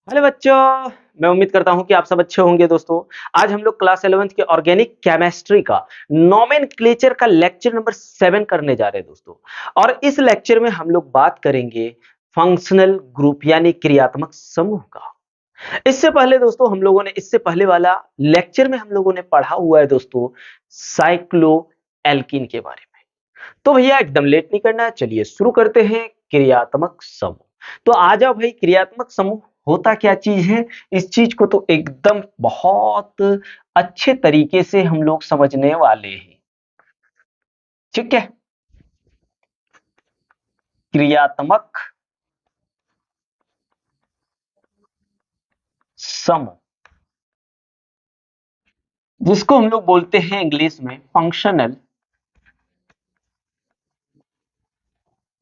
Hello बच्चों। मैं उम्मीद करता हूं कि आप सब अच्छे होंगे दोस्तों। आज हम लोग क्लास 11th के ऑर्गेनिक केमिस्ट्री का नोमेनक्लेचर का लेक्चर नंबर 7 करने जा रहे हैं दोस्तों। और इस लेक्चर में हम लोग बात करेंगे फंक्शनल ग्रुप यानी क्रियात्मक समूह का। इससे पहले दोस्तों हम लोगों ने इससे पहले वाला लेक्चर में हम लोगों ने पढ़ा हुआ है दोस्तों साइक्लो एल्कीन के बारे में। तो भैया एकदम लेट नहीं करना है, चलिए शुरू करते हैं क्रियात्मक समूह। तो आ जाओ भाई, क्रियात्मक समूह होता क्या चीज है, इस चीज को तो एकदम बहुत अच्छे तरीके से हम लोग समझने वाले हैं। ठीक है, क्रियात्मक समूह जिसको हम लोग बोलते हैं इंग्लिश में फंक्शनल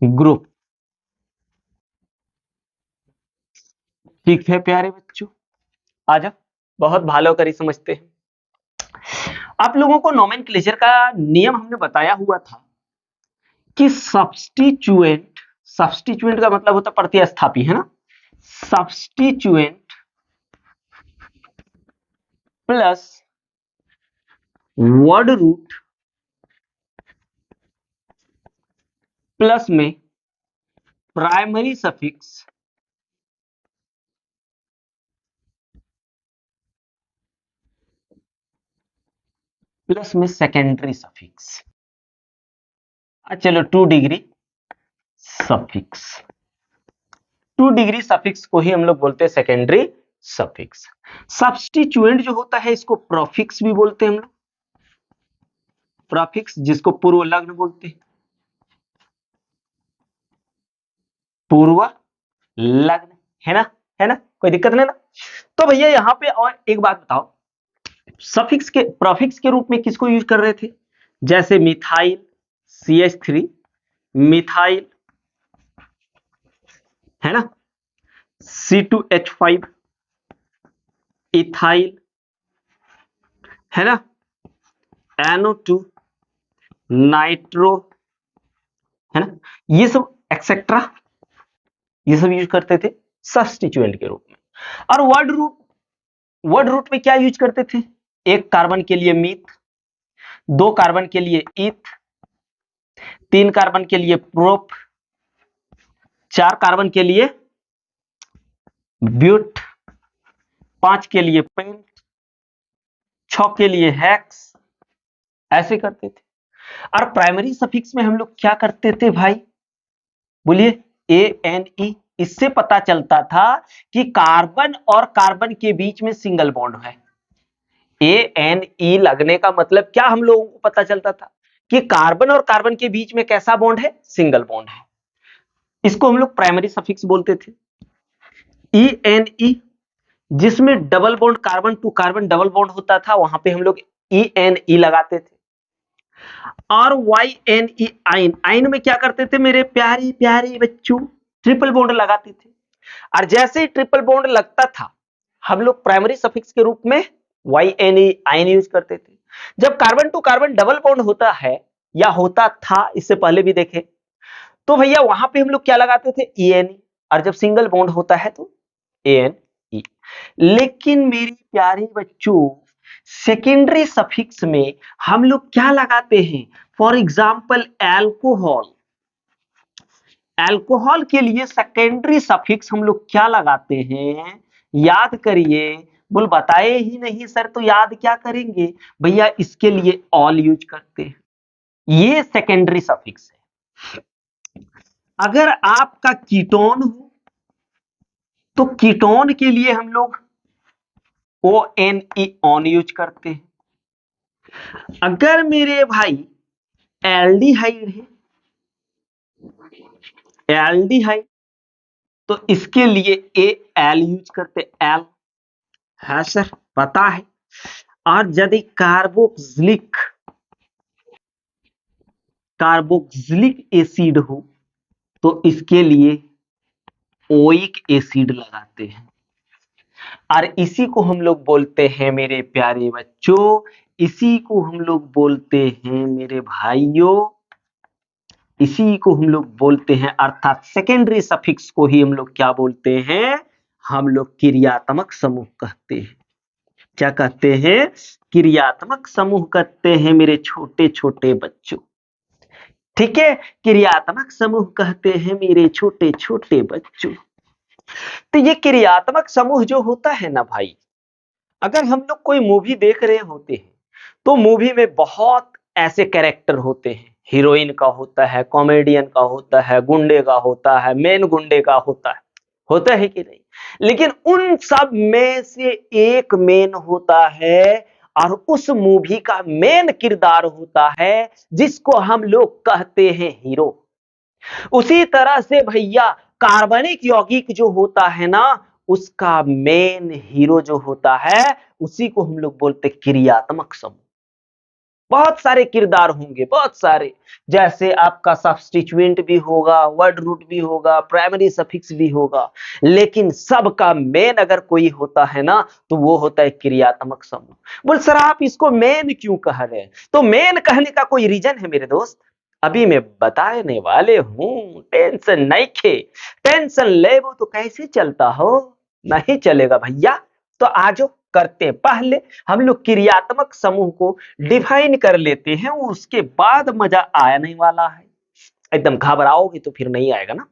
ग्रुप। ठीक है प्यारे बच्चों, आ जाओ, बहुत भालो करी समझते हैं। आप लोगों को नोमेनक्लेचर का नियम हमने बताया हुआ था कि सब्स्टिट्यूएंट, सब्स्टिट्यूएंट का मतलब होता प्रतिस्थापी, है ना। Substituent plus word root plus में प्राइमरी सफिक्स प्लस में सेकेंडरी सफिक्स। चलो 2 डिग्री सफिक्स, 2 डिग्री सफिक्स को ही हम लोग बोलते हैं सेकेंडरी सफिक्स। सब्स्टिट्यूएंट जो होता है इसको प्रोफिक्स भी बोलते हैं हम लोग, प्रोफिक्स जिसको पूर्व लग्न बोलते हैं, पूर्व लग्न, है ना, है ना, कोई दिक्कत नहीं ना। तो भैया यहां पे और एक बात बताओ, सफिक्स के प्रोफिक्स के रूप में किसको यूज कर रहे थे, जैसे मिथाइल CH3, मिथाइल, है ना, C2H5, इथाइल, है ना, NO2, नाइट्रो, है ना, ये सब एक्सेट्रा, ये सब यूज करते थे सब्स्टिट्यूएंट के रूप में। और वर्ड रूट, वर्ड रूट में क्या यूज करते थे, एक कार्बन के लिए मीथ, 2 कार्बन के लिए ईथ, 3 कार्बन के लिए प्रोप, 4 कार्बन के लिए ब्यूट, 5 के लिए पेंट, 6 के लिए हेक्स, ऐसे करते थे। और प्राइमरी सफिक्स में हम लोग क्या करते थे भाई, बोलिए, ANE। इससे पता चलता था कि कार्बन और कार्बन के बीच में सिंगल बॉन्ड है। ANE लगने का मतलब क्या हम लोगों को पता चलता था कि कार्बन और कार्बन के बीच में कैसा बॉन्ड है, सिंगल बॉन्ड है। इसको हम लोग प्राइमरी सफिक्स बोलते थे। ENE जिसमें double bond, carbon to carbon double bond होता था, वहां पे हम लोग ENE लगाते थे। और YNE आइन, आइन में क्या करते थे मेरे प्यारे प्यारे बच्चों, ट्रिपल बॉन्ड लगाते थे। और जैसे ही ट्रिपल बॉन्ड लगता था हम लोग प्राइमरी सफिक्स के रूप में YNE आइन यूज करते थे। जब carbon to carbon double bond होता है या होता था, इससे पहले भी देखे, तो भैया वहां पे हम लोग क्या लगाते थे, ENE। और जब सिंगल बॉन्ड होता है तो ANE। लेकिन मेरी प्यारे बच्चों सेकेंडरी सफिक्स में हम लोग क्या लगाते हैं, फॉर एग्जाम्पल एल्कोहल, एल्कोहल के लिए सेकेंडरी सफिक्स हम लोग क्या लगाते हैं, याद करिए। बोल बताए ही नहीं सर तो याद क्या करेंगे, भैया इसके लिए ऑल यूज करते हैं, ये सेकेंडरी सफिक्स है। अगर आपका कीटोन हो तो कीटोन के लिए हम लोग ONE ऑन यूज करते हैं। अगर मेरे भाई एल्डिहाइड है, एल्डिहाइड, तो इसके लिए AL यूज करते, एल, है सर पता है। और यदि कार्बोक्सिलिक, कार्बोक्सिलिक एसिड हो तो इसके लिए ओइक एसिड लगाते हैं। और इसी को हम लोग बोलते हैं मेरे प्यारे बच्चों, इसी को हम लोग बोलते हैं मेरे भाइयों, इसी को हम लोग बोलते हैं, अर्थात सेकेंडरी सफिक्स को ही हम लोग क्या बोलते हैं, हम लोग क्रियात्मक समूह कहते हैं। क्या कहते हैं? क्रियात्मक समूह कहते हैं मेरे छोटे छोटे बच्चों। ठीक है, क्रियात्मक समूह कहते हैं मेरे छोटे छोटे बच्चों। तो ये क्रियात्मक समूह जो होता है ना भाई, अगर हम लोग कोई मूवी देख रहे होते हैं तो मूवी में बहुत ऐसे कैरेक्टर होते हैं। हीरोइन का होता है, कॉमेडियन का होता है, गुंडे का होता है, मेन गुंडे का होता है कि नहीं? लेकिन उन सब में से एक मेन होता है और उस मूवी का मेन किरदार होता है जिसको हम लोग कहते हैं हीरो। उसी तरह से भैया कार्बनिक यौगिक जो होता है ना, उसका मेन हीरो जो होता है उसी को हम लोग बोलते क्रियात्मक समूह। बहुत सारे किरदार होंगे, बहुत सारे, जैसे आपका सब्स्टिट्यूएंट भी होगा, वर्ड रूट भी होगा, प्राइमरी सफिक्स भी होगा, लेकिन सबका मेन अगर कोई होता है ना तो वो होता है क्रियात्मक समूह। बोल सर आप इसको मेन क्यों कह रहे हैं? तो मेन कहने का कोई रीजन है मेरे दोस्त? अभी मैं बताने वाले हूं, टेंशन नहीं खे। टेंशन ले वो तो कैसे चलता हो, नहीं चलेगा भैया। तो आज करते हैं, पहले हम लोग क्रियात्मक समूह को डिफाइन कर लेते हैं, उसके बाद मजा आने वाला है। एकदम घबराओगे तो फिर नहीं आएगा ना।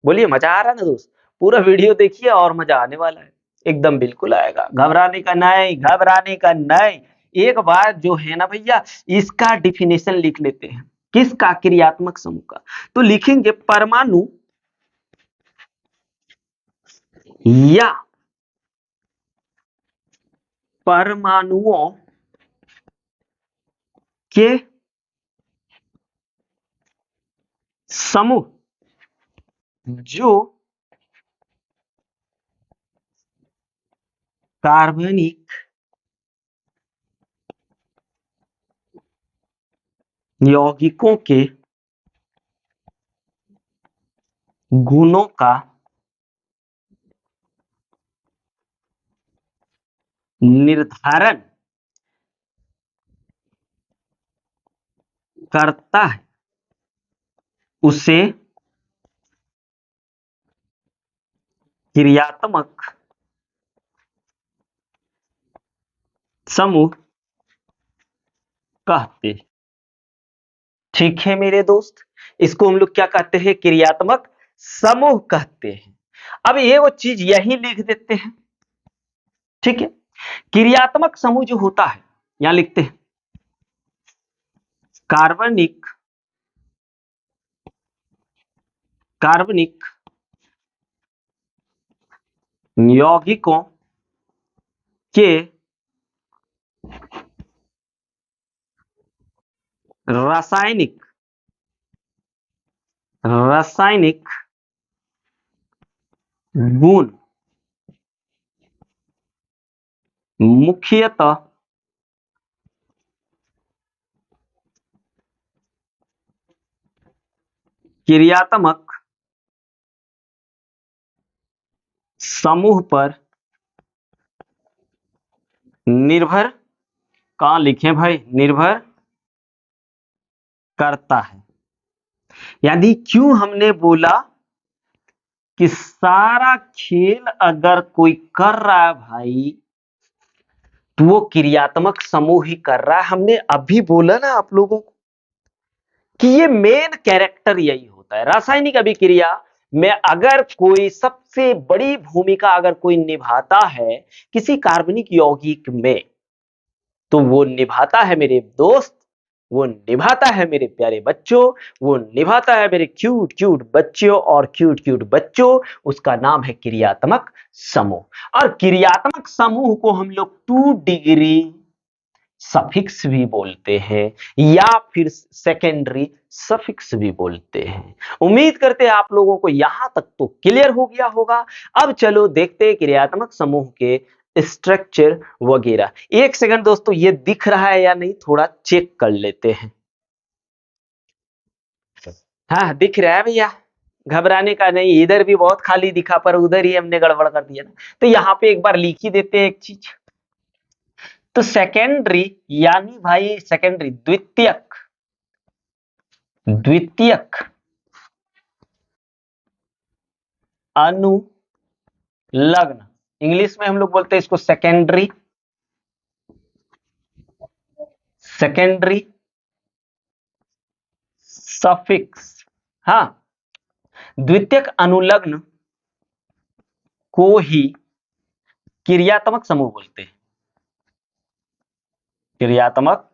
बोलिए मजा आ रहा है ना दोस्त? पूरा वीडियो देखिए और मजा आने वाला है, एकदम बिल्कुल आएगा। घबराने का नहीं, घबराने का नहीं। एक बार जो है ना भैया, इसका डिफिनेशन लिख लेते हैं। किसका? क्रियात्मक समूह का। तो लिखेंगे परमाणु या परमाणुओं के समूह जो कार्बनिक यौगिकों के गुणों का निर्धारण करता है, उसे क्रियात्मक समूह कहते हैं। ठीक है मेरे दोस्त, इसको हम लोग क्या कहते हैं? क्रियात्मक समूह कहते हैं। अब ये वो चीज यही लिख देते हैं। ठीक है, क्रियात्मक समूह जो होता है, यहां लिखते हैं कार्बनिक कार्बनिक यौगिकों के रासायनिक रासायनिक गुण मुख्यतः क्रियात्मक समूह पर निर्भर, कहां लिखें भाई? निर्भर करता है। यानी क्यों हमने बोला कि सारा खेल अगर कोई कर रहा है भाई तो वो क्रियात्मक समूह ही कर रहा है। हमने अभी बोला ना आप लोगों को कि ये मेन कैरेक्टर यही होता है। रासायनिक अभिक्रिया में अगर कोई सबसे बड़ी भूमिका अगर कोई निभाता है किसी कार्बनिक यौगिक में, तो वो निभाता है मेरे दोस्त, वो निभाता है मेरे प्यारे बच्चों, वो निभाता है मेरे क्यूट क्यूट बच्चों और क्यूट क्यूट बच्चों। उसका नाम है क्रियात्मक समूह। और क्रियात्मक समूह को हम लोग 2 डिग्री सफिक्स भी बोलते हैं या फिर सेकेंडरी सफिक्स भी बोलते हैं। उम्मीद करते हैं आप लोगों को यहां तक तो क्लियर हो गया होगा। अब चलो देखते हैं क्रियात्मक समूह के स्ट्रक्चर वगैरह। एक सेकंड दोस्तों, ये दिख रहा है या नहीं थोड़ा चेक कर लेते हैं। हाँ दिख रहा है भैया, घबराने का नहीं। इधर भी बहुत खाली दिखा पर उधर ही हमने गड़बड़ कर दिया ना। तो यहाँ पे एक बार लिख ही देते हैं एक चीज। तो सेकेंडरी यानी भाई सेकेंडरी द्वितीयक, द्वितीयक अणु लग्न, इंग्लिश में हम लोग बोलते हैं इसको सेकेंडरी, सेकेंडरी सफिक्स। हाँ, द्वितीयक अनुलग्न को ही क्रियात्मक समूह बोलते हैं, क्रियात्मक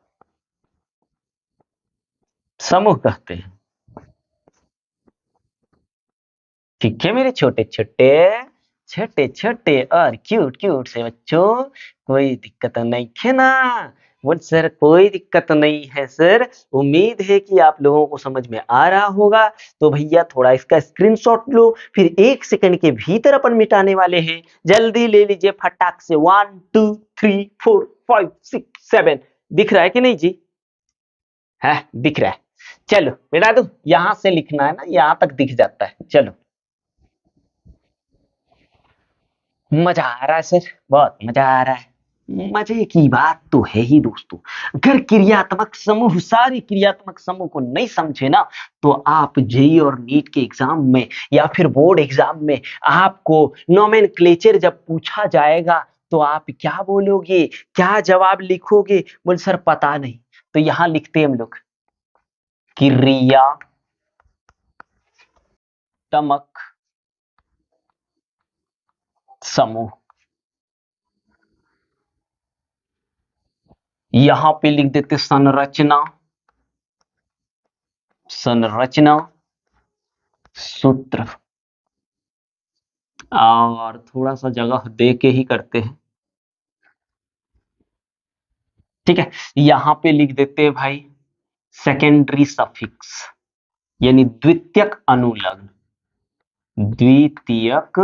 समूह कहते हैं। ठीक है मेरे छोटे छोटे छोटे छोटे और क्यूट क्यूट से बच्चों, कोई दिक्कत नहीं है ना? बोल सर कोई दिक्कत नहीं है सर, उम्मीद है कि आप लोगों को समझ में आ रहा होगा। तो भैया थोड़ा इसका स्क्रीनशॉट लो, फिर 1 सेकंड के भीतर अपन मिटाने वाले हैं। जल्दी ले लीजिए फटाक से। 1 2 3 4 5 6 7 दिख रहा है कि नहीं जी? है, दिख रहा है। चलो बेटा, दो यहां से लिखना है ना, यहां तक दिख जाता है। चलो, मजा आ रहा है सर, बहुत मजा आ रहा है। मजे की बात तो है ही दोस्तों। अगर क्रियात्मक समूह, सारी क्रियात्मक समूह को नहीं समझे ना, तो आप जेई और नीट के एग्जाम में या फिर बोर्ड एग्जाम में आपको नोमेनक्लेचर जब पूछा जाएगा, तो आप क्या बोलोगे, क्या जवाब लिखोगे? बोल सर पता नहीं। तो यहां लिखते हैं हम लोग क्रियात्मक समूह। यहां पे लिख देते संरचना, संरचना सूत्र, और थोड़ा सा जगह दे के ही करते हैं। ठीक है, यहां पे लिख देते हैं भाई सेकेंडरी सफिक्स, यानी द्वितीयक अनुलग्न, द्वितीयक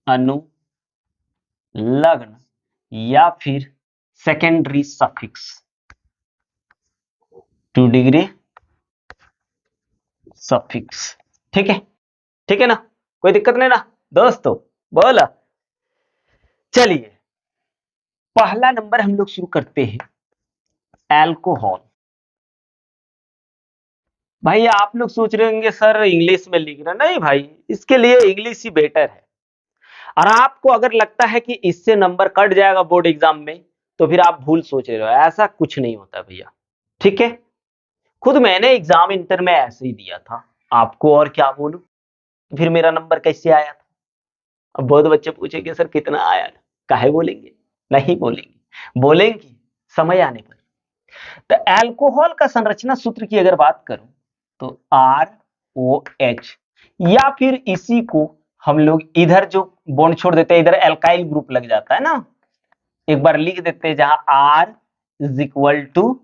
अनुलग्न या फिर सेकेंडरी सफिक्स, 2 डिग्री सफिक्स। ठीक है, ठीक है ना? कोई दिक्कत नहीं ना दोस्तों? बोला। चलिए, पहला नंबर हम लोग शुरू करते हैं, एल्कोहल। भाई आप लोग सोच रहे होंगे सर इंग्लिश में लिख रहे, नहीं भाई, इसके लिए इंग्लिश ही बेटर है। और आपको अगर लगता है कि इससे नंबर कट जाएगा बोर्ड एग्जाम में, तो फिर आप भूल सोच रहे हो, ऐसा कुछ नहीं होता भैया। ठीक है, खुद मैंने एग्जाम इंटर में ऐसे ही दिया था, आपको और क्या बोलूं। फिर मेरा नंबर कैसे आया था? अब बहुत बच्चे पूछेंगे सर कितना आया, काहे बोलेंगे? नहीं बोलेंगे, बोलेंगे समय आने पर। तो अल्कोहल का संरचना सूत्र की अगर बात करूं, तो ROH, या फिर इसी को हम लोग इधर जो बॉन्ड छोड़ देते हैं, इधर एल्काइल ग्रुप लग जाता है ना, एक बार लिख देते हैं, जहां R is equal to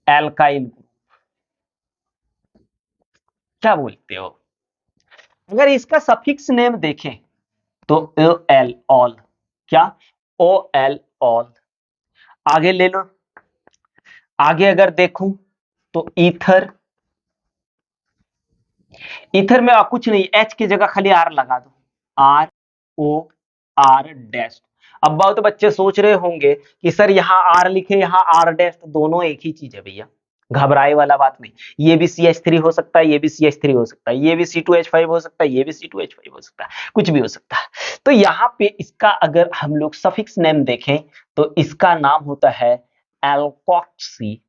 alkyl group. क्या बोलते हो? अगर इसका सफिक्स नेम देखें, तो ओ एल ऑल, क्या? O L ol. आगे ले लो, आगे अगर देखूं तो ईथर, ईथर में कुछ नहीं, एच की जगह खाली आर लगा दो, ROR डैश। अब बहुत बच्चे सोच रहे होंगे कि सर यहाँ आर लिखे यहाँ आर डैश, तो दोनों एक ही चीज है भैया, घबराए वाला बात नहीं। ये भी CH3 हो सकता है, ये भी CH3 हो सकता है, ये भी C2H5 हो सकता है, ये भी C2H5 हो सकता है, कुछ भी हो सकता है। तो यहाँ पे इसका अगर हम लोग सफिक्स नेम देखें, तो इसका नाम होता है एल्कोक्सी,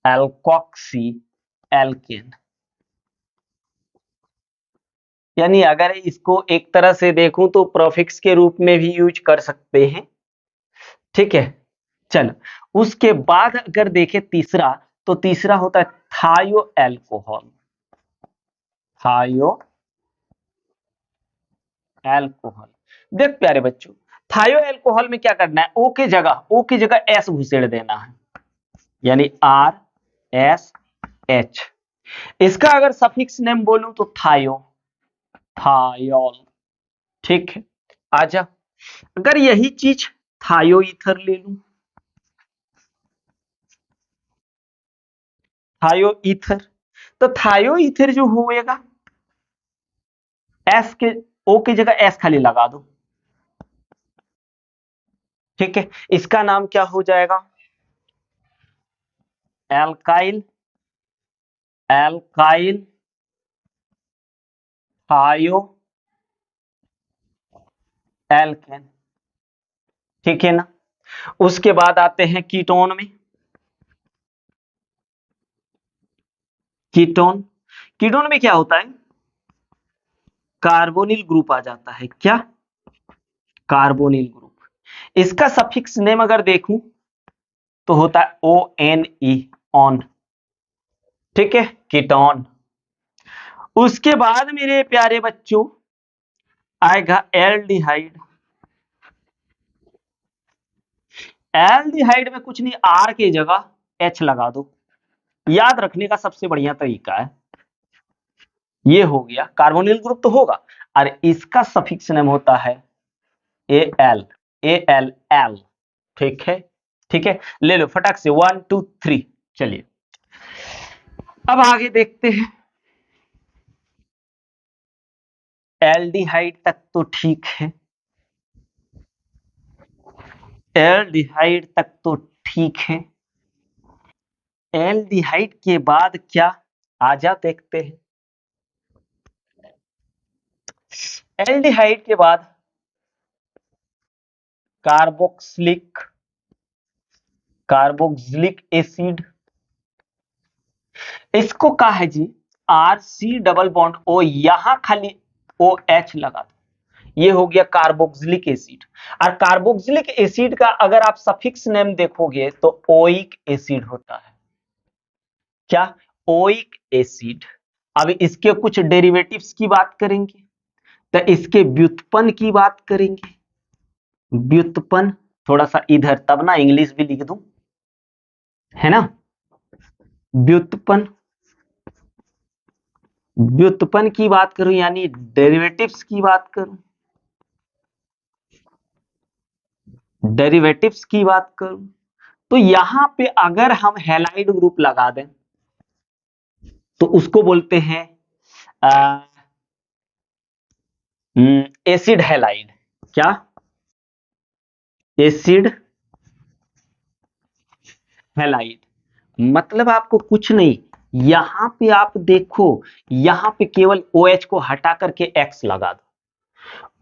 एल्कोक्सी एल्केन। यानी अगर इसको एक तरह से देखूं तो प्रोफिक्स के रूप में भी यूज कर सकते हैं। ठीक है, चलो उसके बाद अगर देखें तीसरा, तो तीसरा होता है थायो एल्कोहल, थायो एल्कोहल। देख प्यारे बच्चों, थायो एल्कोहल में क्या करना है, ओ की जगह एस घुसेड़ देना है, यानी RSH। इसका अगर सफिक्स नेम बोलूं तो थायो, थायोल। ठीक है, आजा, अगर यही चीज थायो ईथर ले लूं, थायो ईथर, तो थायो ईथर जो होएगा, एस के, ओ की जगह एस खाली लगा दो। ठीक है, इसका नाम क्या हो जाएगा? एल्काइल, एल्काइल थायो एल्केन, ठीक है ना। उसके बाद आते हैं कीटोन में। कीटोन, कीटोन में क्या होता है, कार्बोनिल ग्रुप आ जाता है। क्या, कार्बोनिल ग्रुप। इसका सफिक्स नेम अगर देखूं तो होता है ओ एन ई, ऑन, ठीक है, कीटोन। उसके बाद मेरे प्यारे बच्चों आएगा एल्डिहाइड। एल्डिहाइड में कुछ नहीं, आर की जगह एच लगा दो, याद रखने का सबसे बढ़िया तरीका है। ये हो गया, कार्बोनिल ग्रुप तो होगा, और इसका सफिक्स नेम होता है A L, A L L, ठीक है, ठीक है। ले लो फटाक से 1 2 3। चलिए अब आगे देखते हैं। एल्डिहाइड तक तो ठीक है, एल्डिहाइड तक तो ठीक है। एल्डिहाइड के बाद क्या, आजा देखते हैं। एल्डिहाइड के बाद कार्बोक्सिलिक, कार्बोक्सिलिक एसिड। इसको कहा है जी R C double bond O, यहां खाली ओ एच लगा दो, ये हो गया कार्बोक्सिलिक एसिड। और कार्बोक्सिलिक एसिड का अगर आप सफिक्स नेम देखोगे तो ओइक एसिड होता है। क्या, ओइक एसिड। अब इसके कुछ डेरिवेटिव्स की बात करेंगे, तो इसके व्युत्पन्न की बात करेंगे। व्युत्पन्न थोड़ा सा इधर, तब ना इंग्लिश भी लिख दूं, है ना। व्युत्पन्न, व्युत्पन्न की बात करूं यानी डेरिवेटिव्स की बात करूं, डेरिवेटिव्स की बात करूं, तो यहां पे अगर हम हैलाइड ग्रुप लगा दें तो उसको बोलते हैं एसिड हैलाइड। क्या, एसिड हैलाइड। मतलब आपको कुछ नहीं, यहां पे आप देखो, यहां पे केवल OH को हटा करके X लगा दो,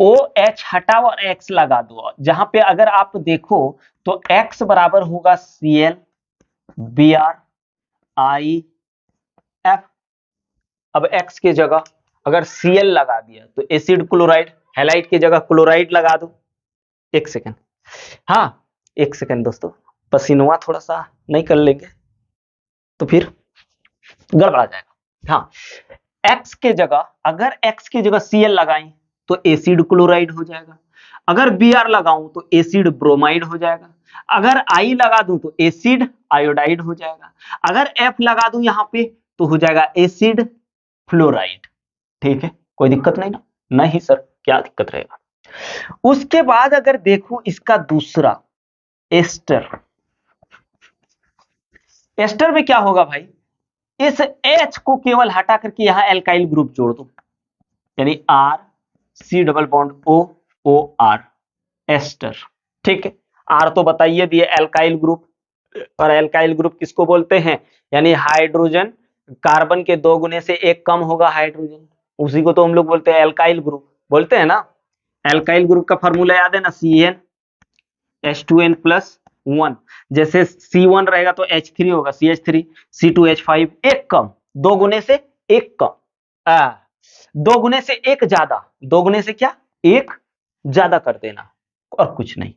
OH हटाओ और X लगा दो। जहां पे अगर आप देखो तो X बराबर होगा Cl Br I F। अब X की जगह अगर Cl लगा दिया तो एसिड क्लोराइड, हैलाइड की जगह क्लोराइड लगा दो। एक सेकेंड, हाँ एक सेकेंड दोस्तों, पसीनुआ थोड़ा सा नहीं कर लेंगे तो फिर गड़बड़ा जाएगा। हाँ, एक्स के जगह, अगर एक्स की जगह Cl लगाएं तो एसिड क्लोराइड हो जाएगा, अगर Br लगाऊं तो एसिड ब्रोमाइड हो जाएगा, अगर I लगा दूं तो एसिड आयोडाइड हो जाएगा, अगर F लगा दूं यहां पे तो हो जाएगा एसिड फ्लोराइड। ठीक है, कोई दिक्कत नहीं ना, नहीं सर क्या दिक्कत रहेगा। उसके बाद अगर देखूं इसका दूसरा एस्टर, एस्टर में क्या होगा भाई, इस H को केवल हटा करके यहां एल्काइल ग्रुप जोड़ दो, यानी R C double bond O, O R, ester. ठीक है, आर तो बताइए दिए एल्काइल ग्रुप, और एल्काइल ग्रुप किसको बोलते हैं, यानी हाइड्रोजन, कार्बन के 2 गुने से 1 कम होगा हाइड्रोजन, उसी को तो हम लोग बोलते हैं एल्काइल ग्रुप, बोलते हैं ना। एल्काइल ग्रुप का फॉर्मूला याद है ना, CnH2n+1। जैसे C1 रहेगा तो H3 होगा, CH3, C2H5, 1 कम, 2 गुने से 1 कम, 2 गुने से 1 ज्यादा, 2 गुने से क्या, 1 ज्यादा कर देना और कुछ नहीं।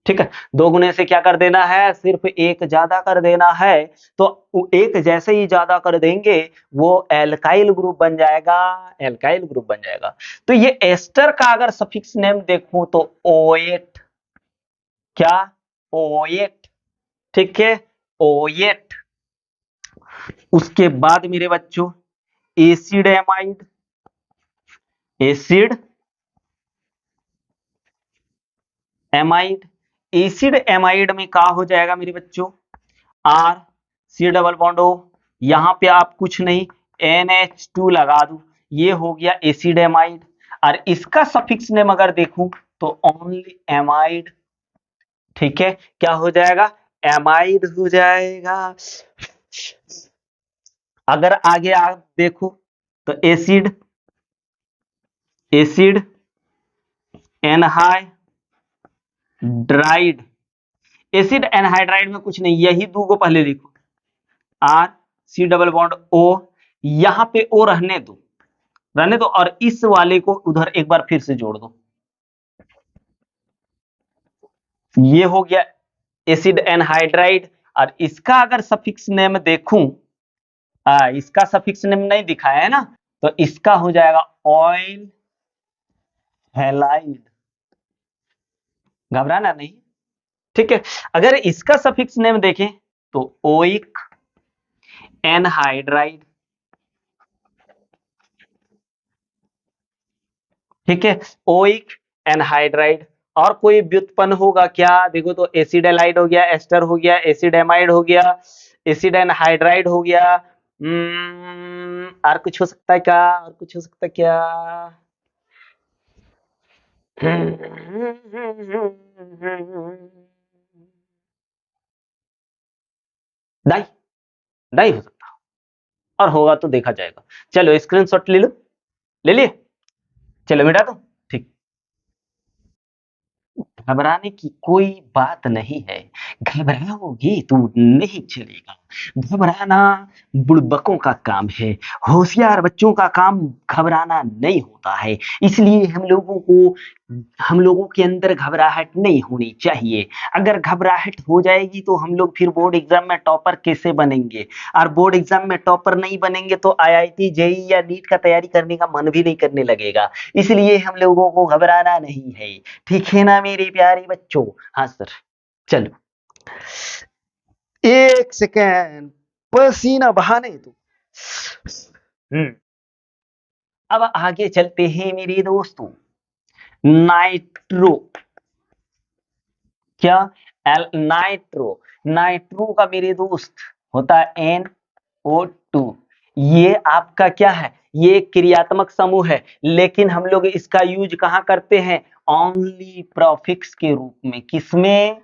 ठीक है, 2 गुने से क्या कर देना है, सिर्फ 1 ज्यादा कर देना है। तो 1 जैसे ही ज्यादा कर देंगे वो एल्काइल ग्रुप बन जाएगा, एल्काइल ग्रुप बन जाएगा। तो ये एस्टर का अगर सफिक्स नेम देखूं तो O8, क्या, O8, ठीक है, O8। उसके बाद मेरे बच्चों acid amide, acid amide, acid amide में क्या हो जाएगा मेरे बच्चों, R C double bond O, यहां पे आप कुछ नहीं NH2 लगा दो, ये हो गया एसिड एमाइड। और इसका सफिक्स नेम अगर देखूं तो ओनली एमाइड। ठीक है, क्या हो जाएगा, एमाइड हो जाएगा। अगर आगे आप देखो तो acid, acid anhydride, acid anhydride में कुछ नहीं, यही दो को पहले लिखो, R C double bond O, यहां पे ओ रहने दो, रहने दो, और इस वाले को उधर एक बार फिर से जोड़ दो। ये हो गया एसिड एनहाइड्राइड। और इसका अगर सफिक्स नेम देखूं, इसका सफिक्स नेम नहीं दिखाया है ना, तो इसका हो जाएगा ऑयल हैलाइड। घबराना नहीं, ठीक है। अगर इसका सफिक्स नेम देखें तो ओइक एनहाइड्राइड, ठीक है, ओइक एनहाइड्राइड। और कोई व्युत्पन्न होगा क्या? देखो तो एसिड एलाइड हो गया, एस्टर हो गया, एसिड एमाइड हो गया, एसिड एनहाइड्राइड हो गया। और कुछ हो सकता है क्या? और कुछ हो सकता है क्या? डाई, डाई हो सकता, और होगा तो देखा जाएगा। चलो स्क्रीनशॉट ले लो, ले लिए? चलो मिटा दो, ठीक। घबराने की कोई बात नहीं है, घबराओगे तो नहीं चलेगा। घबराना बुड़बकों का काम है, होशियार बच्चों का काम घबराना नहीं होता है। इसलिए हम लोगों के अंदर घबराहट नहीं होनी चाहिए। अगर घबराहट हो जाएगी तो हम लोग फिर बोर्ड एग्जाम में टॉपर कैसे बनेंगे? और बोर्ड एग्जाम में टॉपर नहीं बनेंगे तो आईआईटी, जेईई या नीट का तैयारी करने का मन भी नहीं करने लगेगा। इसलिए हम लोगों को घबराना नहीं है, ठीक है ना मेरे प्यारे बच्चों? हाँ सर। चलो एक सेकेंड, पसीना बहाने दो। अब आगे चलते हैं मेरे दोस्तों। नाइट्रो, क्या? नाइट्रो, नाइट्रो का मेरे दोस्त होता है NO2। ये आपका क्या है? ये एक क्रियात्मक समूह है, लेकिन हम लोग इसका यूज कहां करते हैं? ओनली प्रोफिक्स के रूप में। किसमें?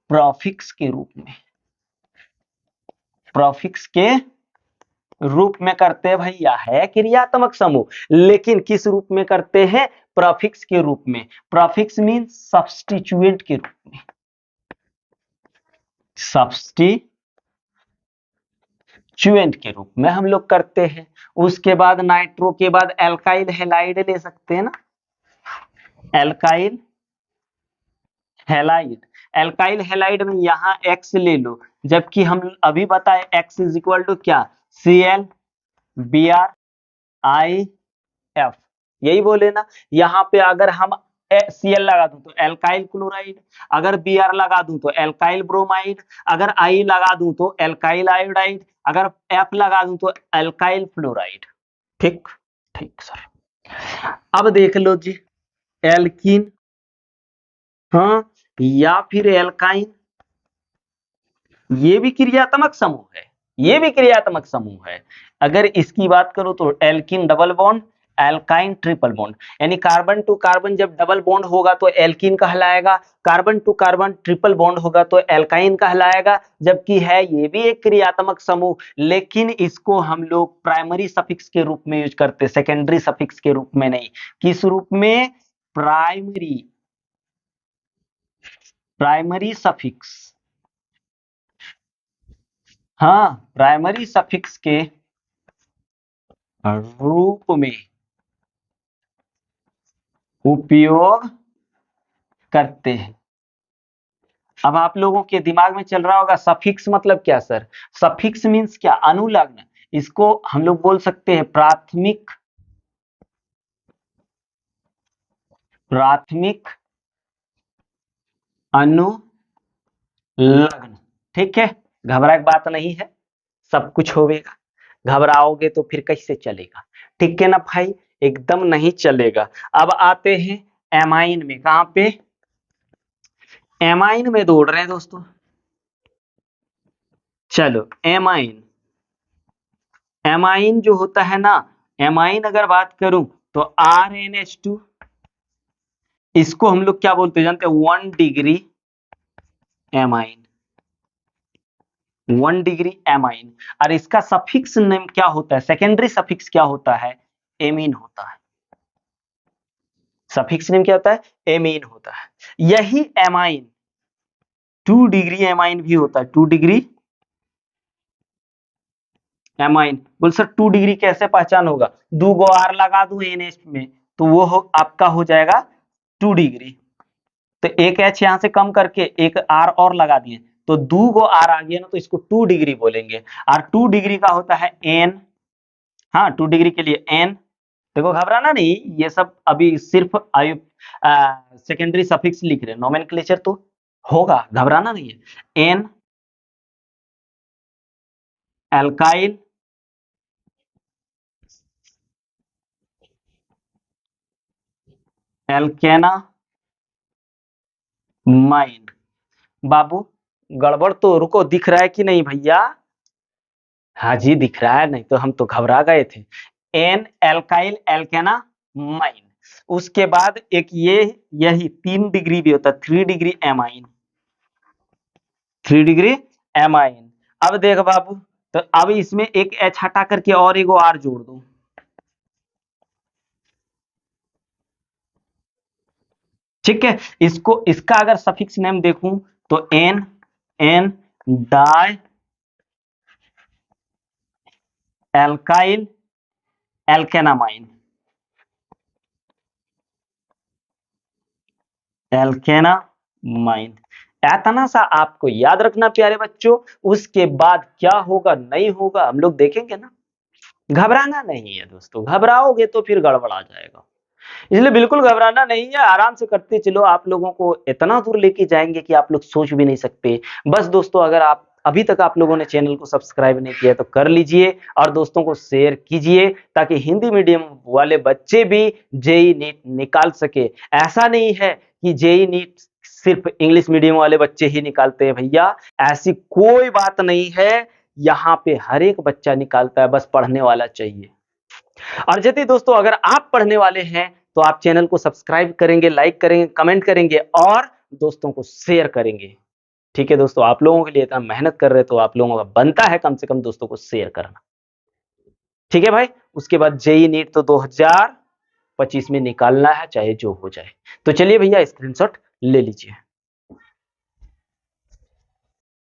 प्रोफिक्स के रूप में, प्रोफिक्स के रूप में करते हैं भैया। है क्रियात्मक समूह, लेकिन किस रूप में करते हैं? प्रोफिक्स के रूप में। प्रोफिक्स मीन सब्स्टिट्यूएंट के रूप में, सब्स्टिट्यूएंट के रूप में हम लोग करते हैं। उसके बाद नाइट्रो के बाद एल्काइल हैलाइड ले सकते हैं ना, एल्काइल हैलाइड। एल्काइल हैलाइड में यहां X ले लो, जबकि हम अभी बताए X इज इक्वल टू क्या? Cl BrIF, यही बोले ना। यहाँ पे अगर हम Cl लगा दूं तो एल्काइल क्लोराइड, अगर Br लगा दूं तो एल्काइल ब्रोमाइड, अगर I लगा दूं तो एल्काइल आयोडाइड, अगर F लगा दूं तो एल्काइल फ्लोराइड। ठीक, ठीक सर। अब देख लो जी, एल्कीन, हाँ, या फिर एल्काइन, ये भी क्रियात्मक समूह है, ये भी क्रियात्मक समूह है। अगर इसकी बात करो तो alkene double bond, alkyne triple bond, यानी कार्बन टू कार्बन जब डबल बॉन्ड होगा तो एल्कीन कहलाएगा, carbon to carbon triple bond होगा तो एल्काइन कहलाएगा। जबकि है ये भी एक क्रियात्मक समूह, लेकिन इसको हम लोग प्राइमरी सफिक्स के रूप में यूज करते, सेकेंडरी सफिक्स के रूप में नहीं। किस रूप में? प्राइमरी, प्राइमरी सफिक्स, हाँ, प्राइमरी सफिक्स के रूप में उपयोग करते हैं। अब आप लोगों के दिमाग में चल रहा होगा सफिक्स मतलब क्या सर? सफिक्स मींस क्या? अनुलग्न। इसको हम लोग बोल सकते हैं प्राथमिक, प्राथमिक अनुलग्न, ठीक है। घबराए बात नहीं है, सब कुछ होगा। घबराओगे तो फिर कैसे चलेगा? ठीक है ना भाई, एकदम नहीं चलेगा। अब आते हैं एमाइन में। कहां पे? एमाइन में दौड़ रहे हैं दोस्तों। चलो एमाइन, एमाइन जो होता है ना, एमाइन अगर बात करूं तो RnH2, इसको हम लोग क्या बोलते हैं जानते हैं? 1 डिग्री एमाइन, 1 डिग्री एमाइन। और इसका सफिक्स नेम क्या होता है, सेकेंडरी सफिक्स क्या होता है, एमीन होता है। सफिक्स नेम क्या होता है, एमीन होता है। यही एमाइन 2 डिग्री एमाइन भी होता है, 2 डिग्री एमाइन। बोल सर 2 डिग्री कैसे पहचान होगा, 2 गो आर लगा दूं एनएच में तो वो आपका हो जाएगा 2 डिग्री। तो एक एच यहां से कम करके एक आर और लगा दिए तो 2 गो आर आ गया ना, तो इसको 2 डिग्री बोलेंगे। और 2 डिग्री का होता है एन। हाँ, 2 डिग्री के लिए एन। देखो घबराना नहीं, ये सब अभी सिर्फ आयु सेकेंडरी सफिक्स लिख रहे हैं, नोमेनक्लेचर तो होगा, घबराना नहीं है। N alkyl alkanamine. बाबू गड़बड़ तो रुको, दिख रहा है कि नहीं भैया, हाँ जी दिख रहा है, नहीं तो हम तो घबरा गए थे। N alkyl alkanamine. उसके बाद एक यही 3 डिग्री भी होता है, 3 डिग्री एमाइन, 3 डिग्री एमाइन। अब देख बाबू, तो अब इसमें एक एच हटा करके और एक आर जोड़ दो। ठीक है, इसका अगर सफिक्स नेम देखूं तो एन एन डाई एल्काइल एल्केनामाइन, एल्केनामाइन। इतना सा आपको याद रखना प्यारे बच्चों, उसके बाद क्या होगा नहीं होगा हम लोग देखेंगे ना। घबराना नहीं है दोस्तों, घबराओगे तो फिर गड़बड़ा जाएगा, इसलिए बिल्कुल घबराना नहीं है, आराम से करते चलो, आप लोगों को इतना दूर लेके जाएंगे कि आप लोग सोच भी नहीं सकते। बस दोस्तों, अगर आप अभी तक आप लोगों ने चैनल को सब्सक्राइब नहीं किया तो कर लीजिए और दोस्तों को शेयर कीजिए, ताकि हिंदी मीडियम वाले बच्चे भी जेई नीट निकाल सके। ऐसा नहीं है कि जेई नीट सिर्फ इंग्लिश मीडियम वाले बच्चे ही निकालते हैं भैया, ऐसी कोई बात नहीं है, यहाँ पे हर एक बच्चा निकालता है, बस पढ़ने वाला चाहिए। और यदि दोस्तों अगर आप पढ़ने वाले हैं तो आप चैनल को सब्सक्राइब करेंगे, लाइक करेंगे, कमेंट करेंगे और दोस्तों को शेयर करेंगे। ठीक है दोस्तों, आप लोगों के लिए इतना मेहनत कर रहे हैं तो आप लोगों का बनता है कम से कम दोस्तों को शेयर करना। ठीक है भाई, उसके बाद जेई नीट तो 2025 में निकालना है, चाहे जो हो जाए। तो चलिए भैया स्क्रीनशॉट ले लीजिए।